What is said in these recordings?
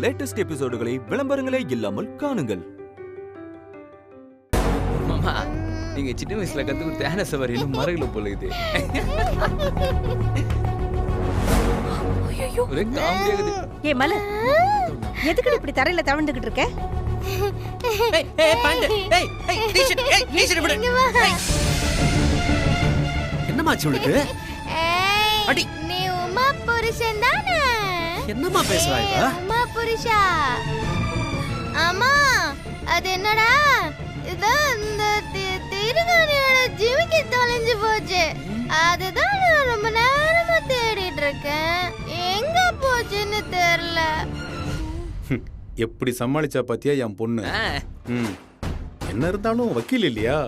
Latest எபிசோடுகளை விளம்பரங்களே இல்லாமல் காணுங்கள். மாமா, நீங்க சின்ன வயசுல கத்து கொடுத்த ஆன சவாரியிலும் மரங்கள போல இது. ஒரே காமெடியாகுது. ஏய் மலர், எதுக்கு இப்படி தரையில தவழ்ந்துகிட்டு இருக்க? ஏய் பாண்டு, டீ-ஷர்ட் விடு. என்னமாச்சு உங்களுக்கு? அடி, நீ உமா புருஷன் தானே? என்னமா பேசுறா இவ? உமா புருஷா. அம்மா, அது என்னடா? இதோ இந்த திருகாணியோட ஜிமிக்கி தொலைஞ்சு போச்சு. அதுதான் நான் ரொம்ப நேரமா தேடிட்டு இருக்கேன். எங்க போச்சுன்னு தெரியல. எப்படி சமாளிச்சா பாத்தியா என் பொண்ணு? என்ன இருந்தாலும் வக்கீல் இல்லையா?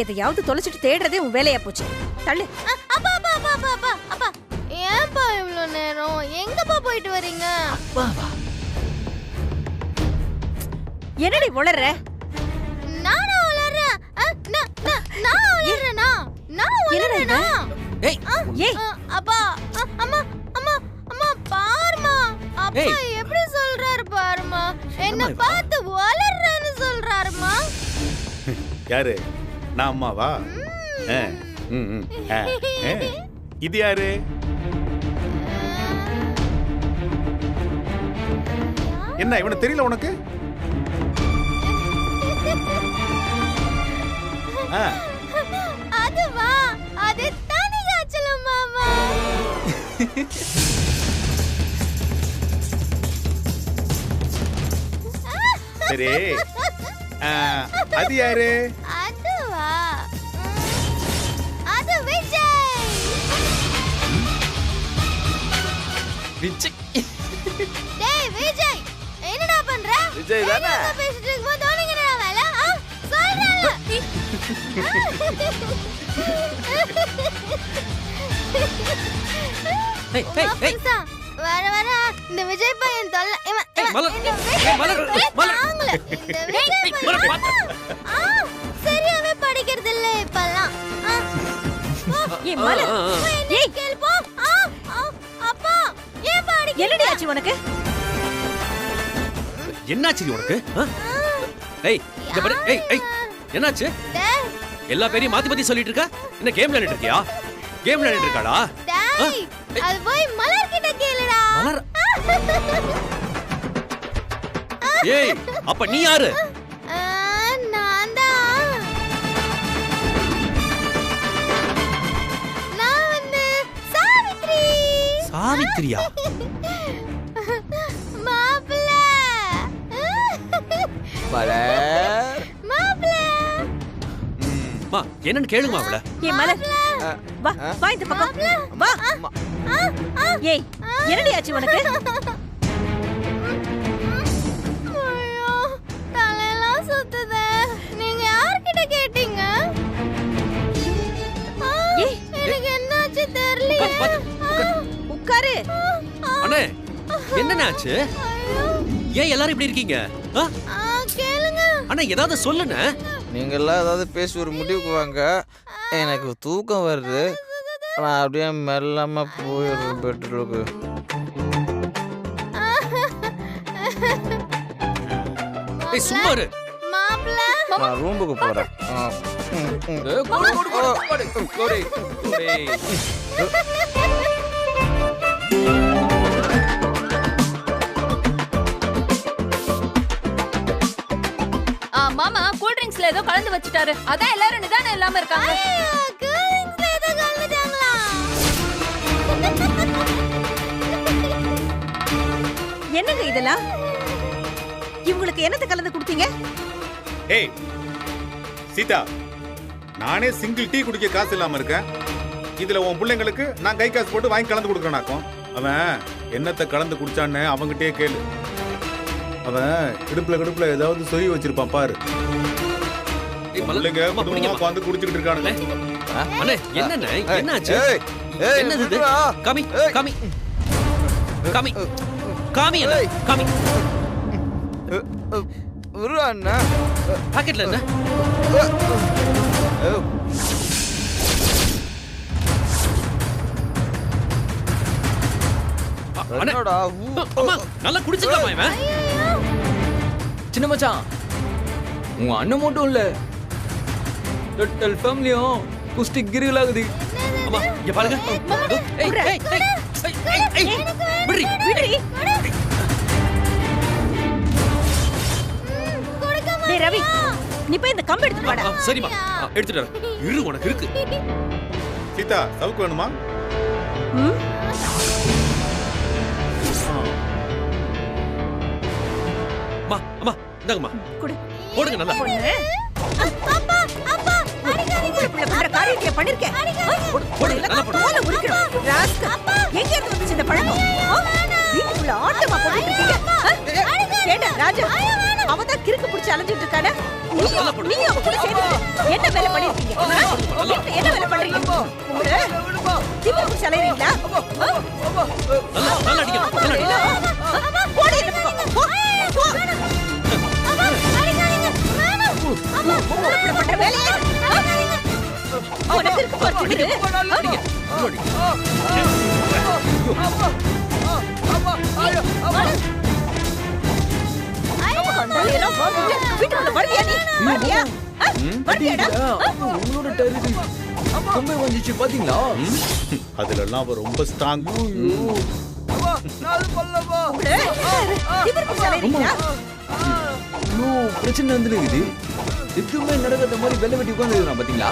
எதையாவது தொலைச்சிட்டு தேடுறதே உன் வேலையா போச்சு. தள்ளு. அப்பா அப்பா அப்பா அப்பா அப்பா, ஏன்பா இவ்வளவு நேரம்? எங்கப்பா போயிட்டு வரீங்க? என்னடி உளற? நானா உளறேன்? நான் உளறேனா? நான் உளறேனா? ஏய் ஏய் அப்பா, அம்மா அம்மா அம்மா பாருமா. அப்பா எப்படி சொல்றாரு பாருமா. என்ன பார்த்து உளறேன்னு சொல்றாருமா. யாரு? நான் அம்மாவா? இது யாரு? என்ன இவனை தெரியல உனக்கு? அதுவா? அது தனி காய்ச்சல் மாமா. சரி, அது யாரு? அதுவா? அது விஜய். விஜய். டேய் விஜய், என்னடா பண்ற? விஜய் தானே? பேசிட்டு இருக்கும்போது உனக்கு என்னடா வேலை? சொல்றேன்ல. வர வர இந்த விஜய் பையன் தொல்லை. சரியாவே படிக்கிறது இல்ல இப்பெல்லாம். அப்பா ஏன் படிக்க? என்னடி ஆச்சு உனக்கு? என்னாச்சு உனக்கு? ஏய் இங்க பாரு. ஏய் என்னாச்சு? எல்லா பேரையும் மாத்தி மாத்தி சொல்லிட்டு இருக்க. என்ன கேம் விளையாடிட்டு இருக்கியா? கேம் விளையாடிட்டு இருக்காடா? டேய், அது போய் மலர் கிட்ட கேளுடா. மலர்? ஏய் அப்ப நீ யாரு? நான் தான். நான் வந்து சாவித்ரி. சாவித்ரியா? மாப்ள. மலர். மாப்ள. மா என்னன்னு கேளுங்க அவள. ஏய் மலர், வா வா இந்த பக்கம் வா. ஏய் என்னடி ஆச்சு உனக்கு? ஐயோ, தலையெல்லாம் சுத்துதே. நீங்க யார்கிட்ட கேட்டீங்க? எனக்கு என்னாச்சு தெரியலையே. உட்காரு. அண்ணே என்னண்ணே ஆச்சு? ஏன் எல்லாரும் இப்படி இருக்கீங்க? கேளுங்க அண்ணா ஏதாவது சொல்லுண்ணே. நீங்க எல்லாம் ஏதாவது பேசி ஒரு முடிவுக்கு வாங்க. எனக்கு தூக்கம் வருது. நான் அப்படியே மெல்லாம போயிடுறேன் பெட்ரூமுக்கு. ஏய் சும்மா இரு. மாப்ள. நான் ரூமுக்கு போறேன். மாமா கூல் ட்ரிங்க்ஸ்ல ஏதோ கலந்து வச்சிட்டாரு. அதான் எல்லாரும் நிதானம் இல்லாம இருக்காங்க. என்னங்க இதெல்லாம்? இவங்களுக்கு என்னத்தை கலந்து கொடுத்தீங்க? ஏய் சீதா, நானே சிங்கிள் டீ குடிக்க காசு இல்லாம இருக்கேன். இதுல உன் பிள்ளைங்களுக்கு நான் கை காசு போட்டு வாங்கி கலந்து கொடுக்கறேனாக்கும். அவன் என்னத்தை கலந்து குடிச்சான்னு அவங்கிட்டே கேளு. அவன் இடுப்புல ஏதாவது சொய் வச்சிருப்பான் பாரு. பிள்ளைங்க குடும்பமா உட்கார்ந்து குடிச்சிட்டு இருக்கானுங்க. அண்ணே என்னண்ணே என்னாச்சு? என்னது இது? காமி காமி காமி காமி அண்ணா காமி. விடுடா அண்ணா. பாக்கெட்ல என்ன? அண்ணே. என்னடா அம்மா நல்லா குடிச்சிருக்காமா இவன்? சின்ன மச்சான் உங்க அண்ணன் மட்டும் இல்ல டோட்டல் ஃபேமிலியும் குஸ்தி கிரிகளாகுது. அம்மா இங்க பாருங்க. ஏய் ஏய் ஏய் ஏய் ஏய் விடுறி விடுறி. டேய் ரவி, நீ போய் இந்த கம்பு எடுத்து வாடா. சரிம்மா எடுத்துட்டு வரேன். இரு உனக்கு இருக்கு. சீதா சவுக்கு வேணுமா? ம்? அம்மா அம்மா இந்தாங்கம்மா குடு. போடுங்க நல்லா. பொண்ணு. உங்களை பிள்ளை பண்ற காரியத்தை பண்ணிருக்கேன். போடு நல்லா போடு. தோலை உரிக்கணும். ராஸ்கல். எங்க இருந்து வந்துச்சு இந்த பழக்கம்? வீட்டுக்குள்ள ஆட்டமா போட்டுட்டு இருக்கீங்க. ஏண்டா ராஜா, அவதான் கிறுக்கு பிடிச்சு அலைஞ்சிட்டு இருக்கானே. நீ அவ கூட சேர்ந்து என்ன வேலை பண்ணிருக்கீங்க? என்ன வேலை பண்றீங்க? உங்களை திமிரு பிடிச்சு அலையறீங்களா? நல்லா நல்லா அடிக்கணும். நல்லா அடிக்கணும். போடி இந்த பக்கம். போ, போ. உங்களை பிள்ளை பண்ற வேலையே. உனக்கு இருக்கு பாரு திமிரு. வீட்டுக்குள்ள வருவியா நீ? வருவியா? வருவியாடா? உங்களோட டெரிட்டரி கம்பே வந்துச்சு பாத்தீங்களா? அதுல எல்லாம் அவ ரொம்ப ஸ்ட்ராங். உங்களை திமிரு பிடிச்சு அலையறீங்களா? பிரச்சனை வந்துருக்குது. எதுவுமே நடக்காத மாதிரி வெள்ளை வெட்டி உட்கார்ந்து பாத்தீங்களா?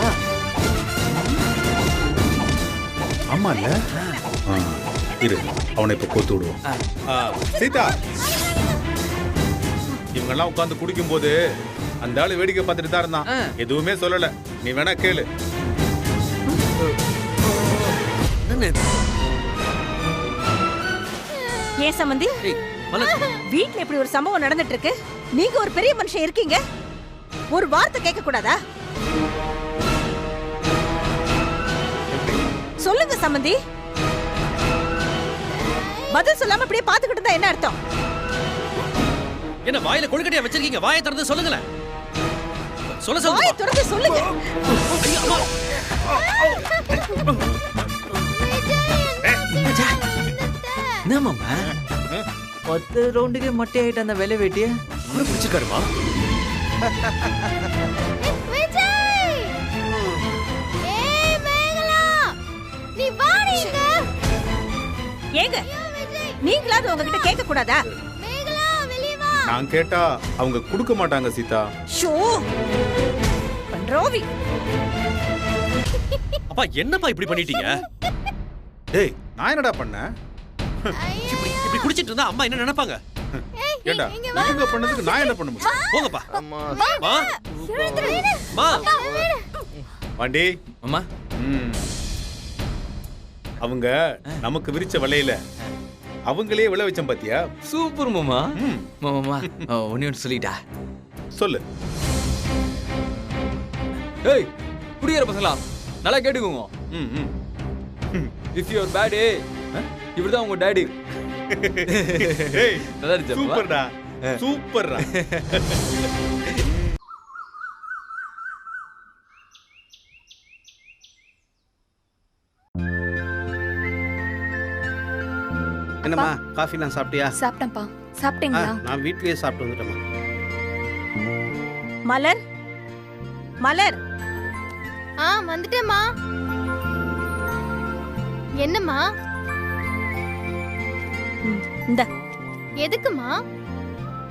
ஆமா இல்ல? இரு அவனை இப்ப கோத்து விடுவோம். சீதா இவங்கெல்லாம் உட்கார்ந்து குடிக்கும் போது அந்த ஆளு வேடிக்கை பார்த்துட்டு தான் இருந்தான். எதுவுமே சொல்லல. நீ வேணா கேளு. ஏன் சம்பந்தி, வீட்ல இப்படி ஒரு சம்பவம் நடந்துட்டு இருக்கு, நீங்க ஒரு பெரிய மனுஷன் இருக்கீங்க, ஒரு வார்த்தை கேட்க கூடாதா? சொல்லுங்க சம்பந்தி. பதில் சொல்லாம அப்படியே பாத்துக்கிட்டு இருந்தா என்ன அர்த்தம்? என்ன வாயில கொழுக்கட்டையா வச்சிருக்கீங்க? வாயை திறந்து சொல்லுங்களேன். சொல்ல சொல்லுங்க. வாயை திறந்து சொல்லுங்க. என்ன மாமா 10 ரவுண்டுக்கு மட்டை ஆயிட்டு அந்த வெள்ளை வெட்டிய அவரை பிடிச்சிருக்காருமா? விஜய்! ஏய் மேகலா! நீ வாடிங்க. ஏங்க நீங்களாவது உங்ககிட்ட கேட்க கூடாதா? மேகலா வெளிய வா. நான் கேட்டா அவங்க கொடுக்க மாட்டாங்க சீதா. ஷோ பண்ரோவி. அப்பா என்னப்பா இப்படி பண்ணிட்டீங்க? டேய் நான் என்னடா பண்ணேன்? இப்படி குடிச்சிட்டு இருந்தா அம்மா என்ன நினைப்பாங்க? ஏண்டா நீங்க பண்ணதுக்கு நான் என்ன பண்ண முடியும்? போங்கப்பா. அம்மா மா மா பாண்டி அம்மா அவங்க நமக்கு விரிச்ச வலையில அவங்களே விளை வச்சோம் பாத்தியா? சூப்பர் மாமா. ம், மாமா ஒன்னு சொல்லிட்டா. சொல்லு. ஏய் குடிக்கிற பசங்களா நல்லா கேட்டுக்கோங்க. ம், ம். இஃப் யூர் பேடி இவர்தான் உங்க டாடி. ஏய், நல்லா இருந்துச்சா? சூப்பர்டா சூப்பர்டா. என்னம்மா காஃபிலாம் சாப்பிட்டியா? சாப்பிட்டேன்ப்பா. சாப்பிட்டீங்களா? நான் வீட்லயே சாப்பிட்டு வந்துட்டேம்மா. மலர், மலர். வந்துட்டேம்மா. என்னம்மா? இந்த எதுக்குமா?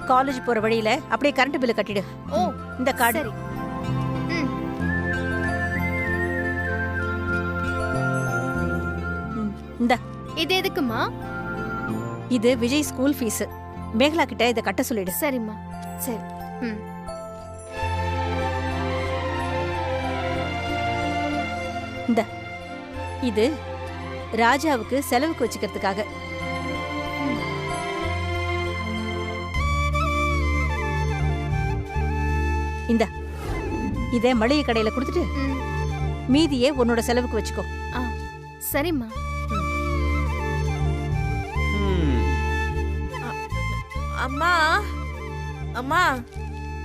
காலேஜ் போற வழியில அப்படியே கரண்ட் பில்ல கட்டிடு. ஓ இந்த கார்டு. சரி. ம். இந்த இது எதுக்குமா? இது விஜய் ஸ்கூல் ஃபீஸ். மேகலா கிட்ட இத கட்ட சொல்லிடு. சரிம்மா. சரி. ம். இந்த இது ராஜாவுக்கு செலவுக்கு வச்சுக்கிறதுக்காக. இந்த இதை மளிகை கடையில கொடுத்துட்டு ம். மீதியே உன்னோட செலவுக்கு வச்சுக்கோ. சரிம்மா. அம்மா அம்மா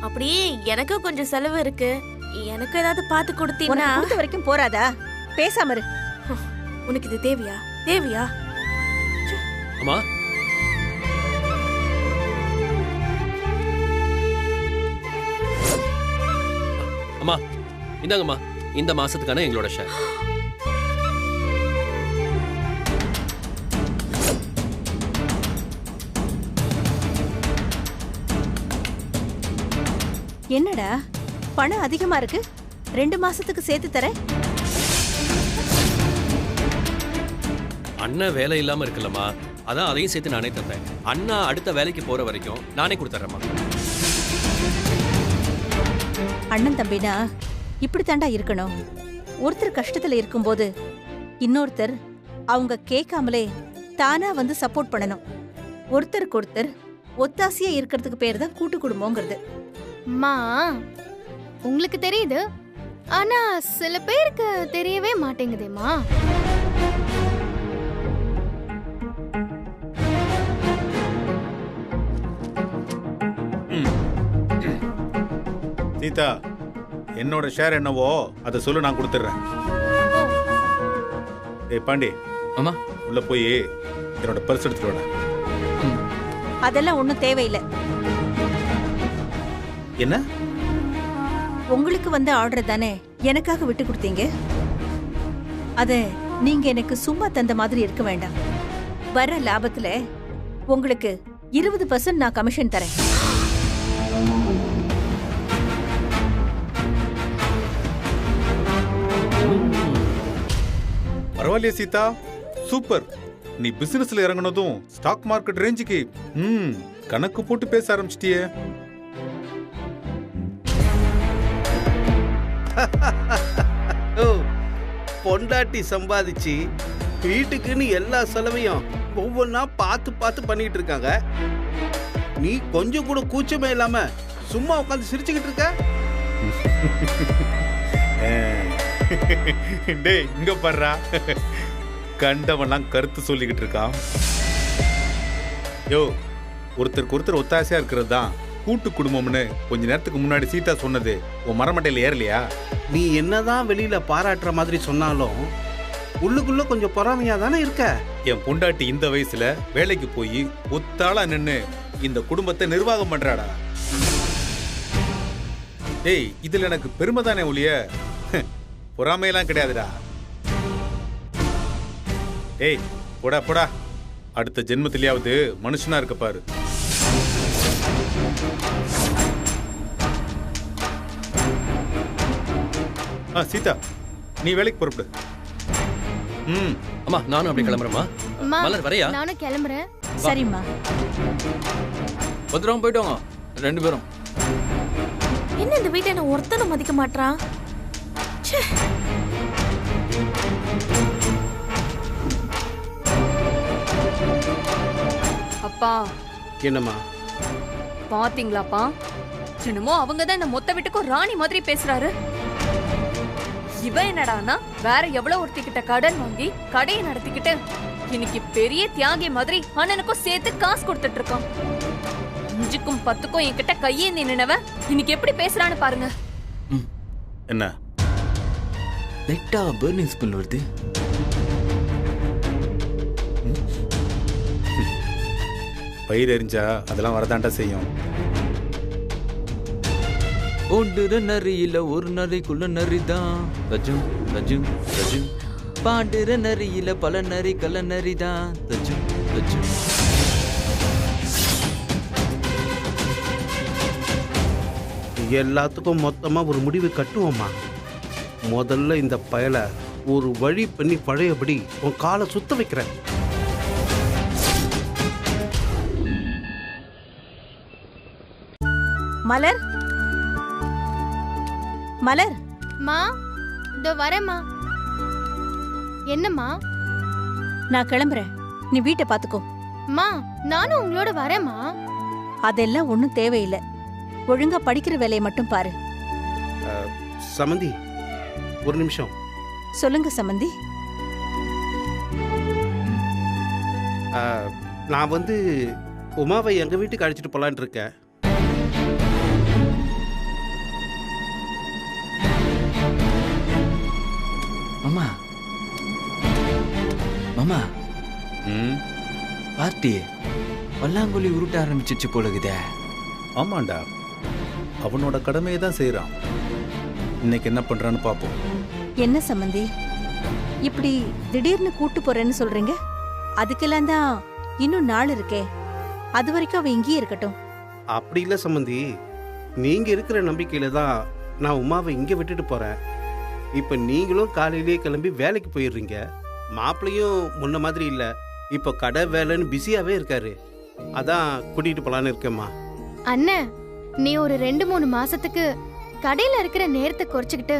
அப்படியே எனக்கு கொஞ்சம் செலவு இருக்கு, எனக்கு ஏதாவது பார்த்து கொடுத்தீங்கன்னா. உனக்கு கொடுத்த வரைக்கும் போறாதா? பேசாம இரு. உனக்கு இது தேவையா? தேவையா? அம்மா அம்மா இந்தாங்கம்மா, இந்த மாசத்துக்கான எங்களோட ஷேர். என்னடா பணம் அதிகமா இருக்கு, 2 மாசத்துக்கு சேர்த்து தரேன். அண்ணா வேலை இல்லாம இருக்குல்லம்மா, அதான் அதையும் சேர்த்து நானே தந்தேன். அண்ணா அடுத்த வேலைக்கு போற வரைக்கும் நானே கொடுத்துட்றேம்மா. அண்ணன் தம்பினா இப்படி தாண்டா இருக்கணும். ஒருத்தர் கஷ்டத்துல இருக்கும்போது இன்னொருத்தர் அவங்க கேட்காமலே தானா வந்து சப்போர்ட் பண்ணணும். ஒருத்தருக்கு ஒருத்தர் ஒத்தாசையா இருக்கிறதுக்கு பேர் தான் கூட்டு குடும்பங்கிறது. அம்மா, உங்களுக்கு தெரியுது, ஆனா சில பேருக்கு தெரியவே மாட்டேங்குதேம்மா. சீதா, என்னோட ஷேர் என்னவோ அதை சொல்லு, நான் கொடுத்துட்றேன். ஏய் பாண்டி, அம்மா உள்ள போய் என்னோட பர்ஸ் எடுத்துட்டு வாடா. அதெல்லாம் ஒண்ணும் தேவையில்லை. என்ன? உங்களுக்கு வந்த ஆர்டர் தானே எனக்காக விட்டு கொடுத்தீங்க. அத நீங்க எனக்கு சும்மா தந்த மாதிரி இருக்க வேண்டாம். வர லாபத்துல உங்களுக்கு 20% நான் கமிஷன் தரேன். பரவாயில்லையே சீதா, சூப்பர். நீ பிசினஸ்ல இறங்குனதும் ஸ்டாக் மார்க்கெட் ரேஞ்சுக்கு கணக்கு போட்டு பேச ஆரம்பிச்சிட்டியே. பொண்டாட்டி சம்பாதிச்சு வீட்டுக்குன்னு எல்லா செலவையும் ஒவ்வொன்றா பார்த்து பார்த்து பண்ணிட்டு இருக்காங்க. நீ கொஞ்சம் கூட கூச்சமே இல்லாம சும்மா உட்காந்து சிரிச்சுக்கிட்டு இருக்க. டேய் இங்க பாருடா, கண்டவன்லாம் கருத்து சொல்லிக்கிட்டு இருக்கான். யோ, ஒருத்தருக்கு ஒருத்தர் ஒத்தாசையா இருக்கிறது தான் கூட்டு குடும்பம்னு கொஞ்ச நேரத்துக்கு முன்னாடி சீதா சொன்னது உன் மரமட்டையில ஏறலையா? நீ என்னதான் வெளியில பாராட்டுற மாதிரி சொன்னாலும் உள்ளுக்குள்ள கொஞ்சம் பொறாமையா தானே இருக்க. என் பொண்டாட்டி இந்த வயசுல வேலைக்கு போய் ஒத்தாளா நின்னு இந்த குடும்பத்தை நிர்வாகம் பண்றாடா. டேய், இதுல எனக்கு பெருமை தானே ஒழிய பொறாமையெல்லாம் கிடையாதுடா. டேய் போடா போடா, அடுத்த ஜென்மத்திலேயாவது மனுஷனா இருக்க பாரு. சீதா, நீ வேலைக்கு புறப்படு. அம்மா நானும் அப்படி கிளம்புறேம்மா. அம்மா, மலர் வரையா? நானும் கிளம்புறேன். சரிம்மா. பத்திரமா போயிட்டு வாங்க 2 பேரும். என்ன இந்த வீட்டை நான் ஒருத்தனை மதிக்க மாட்டான். அப்பா என்னம்மா? பாத்தீங்களாப்பா, என்னமோ அவங்கதான் இந்த மொத்த வீட்டுக்கும் ராணி மாதிரி பேசுறாரு. இவன் என்னடானா வேற எவ்வளவு ஒருத்திக்கிட்ட கடன் வாங்கி கடையை நடத்திக்கிட்டு இன்னைக்கு பெரிய தியாகி மாதிரி அண்ணனுக்கும் சேர்த்து காசு கொடுத்துட்டு இருக்கான். 5க்கும் 10க்கும் என்கிட்ட கையேந்தி நின்னவன் இன்னைக்கு எப்படி பேசுறான்னு பாருங்க. என்ன லைட்டா பர்னிங் ஸ்மெல் வருது. பயிர் எரிஞ்சா அதெல்லாம் வரதாண்டா செய்யும். ஓடுற நரியில ஒரு நரிக்குள்ள நரிதான் ரஜும் ரஜும் ரஜும். பாடுற நரியில பல நரி கல நரிதான் ரஜும் ரஜும். எல்லாத்துக்கும் மொத்தமா ஒரு முடிவு கட்டுவோம்மா. முதல்ல இந்த பயலை ஒரு வழி பண்ணி பழையபடி உன் காலை சுத்த வைக்கிறேன். மலர், மலர். மா, இதோ வரேம்மா. என்னம்மா? நான் கிளம்புறேன், நீ வீட்டை பாத்துக்கோ. மா, நானும் உங்களோட வரேம்மா. அதெல்லாம் ஒண்ணும் தேவையில்லை. ஒழுங்கா படிக்கிற வேலையை மட்டும் பாரு. சமந்தி, ஒரு நிமிஷம். சொல்லுங்க சமந்தி. நான் வந்து உமாவை எங்க வீட்டுக்கு அழைச்சிட்டு போலான்னு இருக்கேன். மாமா மாமா, பார்ட்டி பல்லாங்குழி உருட்ட ஆரம்பிச்சிச்சு போலகுதே. ஆமாண்டா, அவனோட கடமையை தான் செய்யறான். இன்னைக்கு என்ன பண்றான்னு பார்ப்போம். என்ன சம்பந்தி இப்படி திடீர்னு கூட்டு போறேன்னு சொல்றீங்க? அதுக்கெல்லாம் தான் இன்னும் நாள் இருக்கே. அது வரைக்கும் அவ இங்கேயே இருக்கட்டும். அப்படி இல்லை சம்மந்தி, நீங்க இருக்கிற நம்பிக்கையில தான் நான் உமாவை இங்க விட்டுட்டு போறேன். இப்ப நீங்களும் காலையிலேயே கிளம்பி வேலைக்கு போயிடுறீங்க. மாப்பிள்ளையும் முன்ன மாதிரி இல்லை, இப்போ கடை வேலைன்னு பிஸியாவே இருக்காரு. அதான் கூட்டிட்டு போலான்னு இருக்கேம்மா. அண்ணன், நீ ஒரு 2-3 மாசத்துக்கு கடையில இருக்கிற நேரத்தை குறைச்சுக்கிட்டு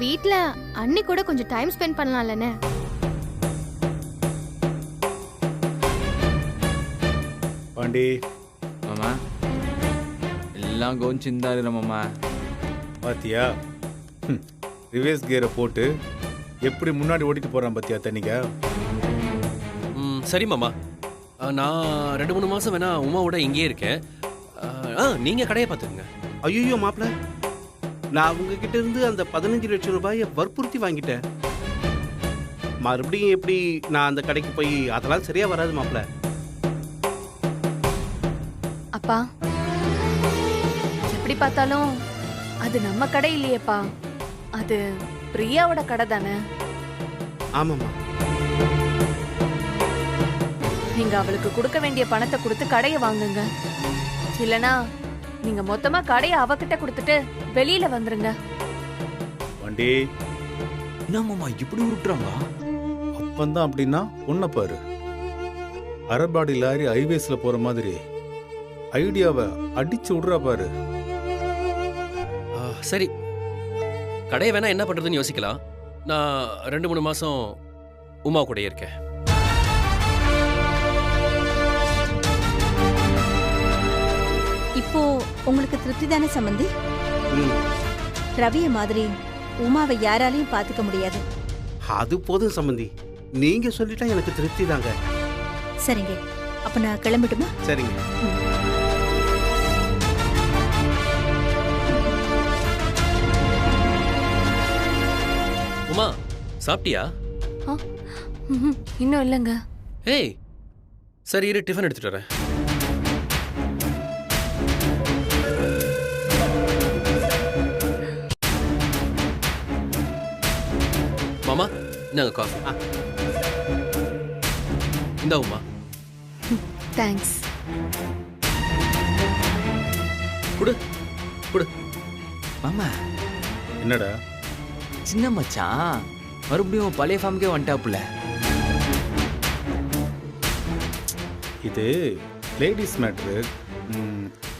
வீட்ல அண்ணி கூட கொஞ்சம் டைம் ஸ்பெண்ட் பண்ணலாம்லண்ணே. பாண்டி மாமா எல்லாம் கவனிச்சுருந்தாரு மாமா. பாத்தியா, ரிவர்ஸ் கியரை போட்டு எப்படி முன்னாடி ஓட்டிட்டு போறான் பாத்தியா தண்ணிக்கா. சரி மாமா, நான் 2-3 மாசம் வேணா உமாவோட இங்கேயே இருக்கேன். நீங்க கடையை பார்த்துருங்க. ஐயோ மாப்பிள்ள, நான் உங்ககிட்ட இருந்து அந்த 15 லட்சம் ரூபாயை வற்புறுத்தி வாங்கிட்டேன். மறுபடியும் எப்படி நான் அந்த கடைக்கு போய் அதெல்லாம் சரியா வராது மாப்பிள்ள. அப்பா, எப்படி பார்த்தாலும் அது நம்ம கடை இல்லையேப்பா, அது பிரியாவோட கடை தானே. ஆமாம்மா. நீங்க அவளுக்கு கொடுக்க வேண்டிய பணத்தை கொடுத்து கடையை வாங்குங்க. இல்லனா நீங்க மொத்தமா கடையை அவகிட்ட கொடுத்துட்டு வெளியில வந்துருங்க. பாண்டி என்ன மாமா இப்படி உருட்டுறாங்க? அப்பந்தான் அப்படின்னா உன்னை பாரு, அரபாடி லாரி ஹைவேஸ்ல போற மாதிரி ஐடியாவை அடிச்சு விடுறா பாரு. சரி, கடையை வேணா என்ன பண்றதுன்னு யோசிக்கலாம். நான் 2-3 மாசம் உமா கூட இருக்கேன். இப்போ உங்களுக்கு திருப்தி தானே சம்பந்தி? ம், ரவிய மாதிரி உமாவை யாராலையும் பாத்துக்க முடியாது. அது போதும் சம்பந்தி, நீங்க சொல்லிட்டா எனக்கு திருப்தி தாங்க. சரிங்க, அப்ப நான் கிளம்பிட்டுமா? சரிங்க. உமா, சாப்பிட்டியா? இன்னும் இல்லைங்க. ஏய், சரி இரு, டிஃபன் எடுத்துட்டு வரேன். மாமா, இந்தாங்க காஃபி. இந்தா உமா. தேங்க்ஸ். குடு குடு. மாமா என்னடா சின்ன மச்சான் மறுபடியும் பழைய ஃபார்முக்கே வந்துட்டாப்புல. இது லேடிஸ் மேட்ரு,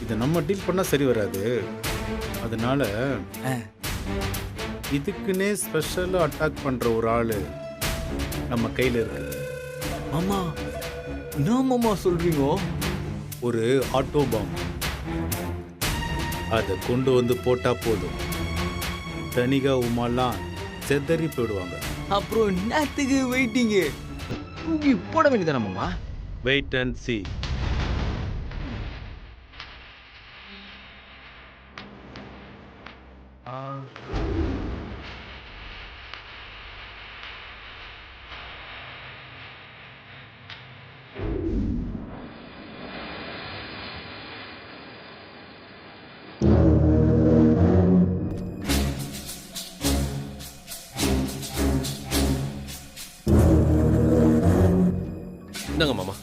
இதை நம்ம டீல் பண்ணா சரி வராது. அதனால இதுக்குன்னே ஸ்பெஷலாக அட்டாக் பண்ற ஒரு ஆளு நம்ம கையில இருக்கு. மாமா என்ன மாமா சொல்றீங்க? ஒரு ஆட்டோ பாம். அதை கொண்டு வந்து போட்டா போதும், தனிகா உமாலாம் செதறி போயிடுவாங்க. அப்புறம் என்னத்துக்கு வெயிட்டிங்கு? தூக்கி போட வேண்டியதானே மாமா? Wait and see. இந்தாங்க மாமா.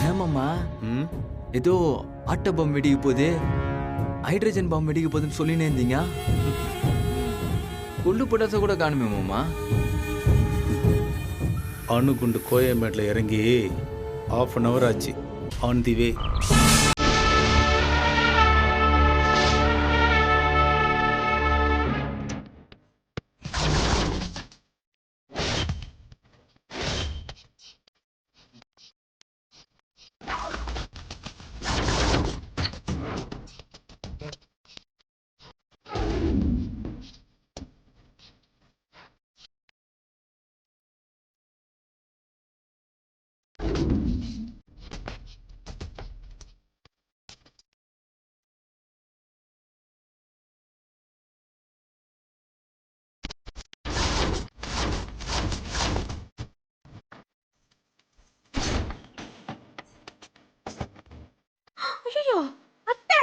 ஏமாமா ஏதோ ஆட்டோ பாம் வெடிக்க போகுது, ஹைட்ரஜன் பாம் வெடிக்க போகுதுன்னு சொல்லினே இருந்தீங்க. குண்டு பட்டாசை கூட காணுமே மாமா. அணுகுண்டு கோயம்பேட்டில் இறங்கி 1/2 hour ஆச்சு. ஆன் தி வே. ஐயோ அத்தை.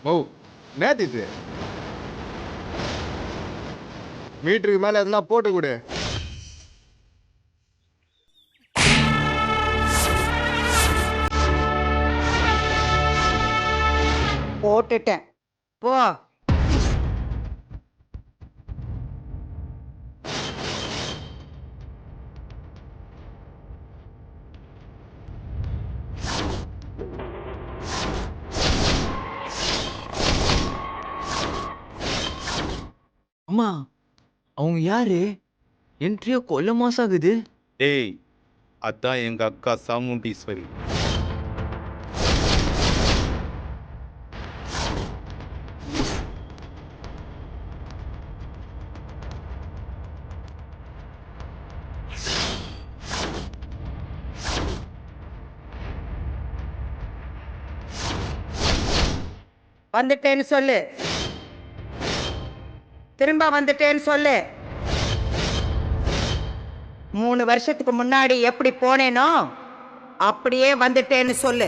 ஓ நேத்திட்டு மீட்டருக்கு மேல எதுனா போட்டு கொடு. போட்டுட்டேன் போ. அம்மா அவங்க யாரு? என்ட்ரியா கொல்ல மாசம் ஆகுது. ஏய் அதான் எங்க அக்கா சாமுண்டீஸ்வரி. வந்துட்டேன்னு சொல்லு. திரும்ப வந்துட்டேன்னு சொல்லு. 3 வருஷத்துக்கு முன்னாடி எப்படி போனேனோ அப்படியே வந்துட்டேன்னு சொல்லு.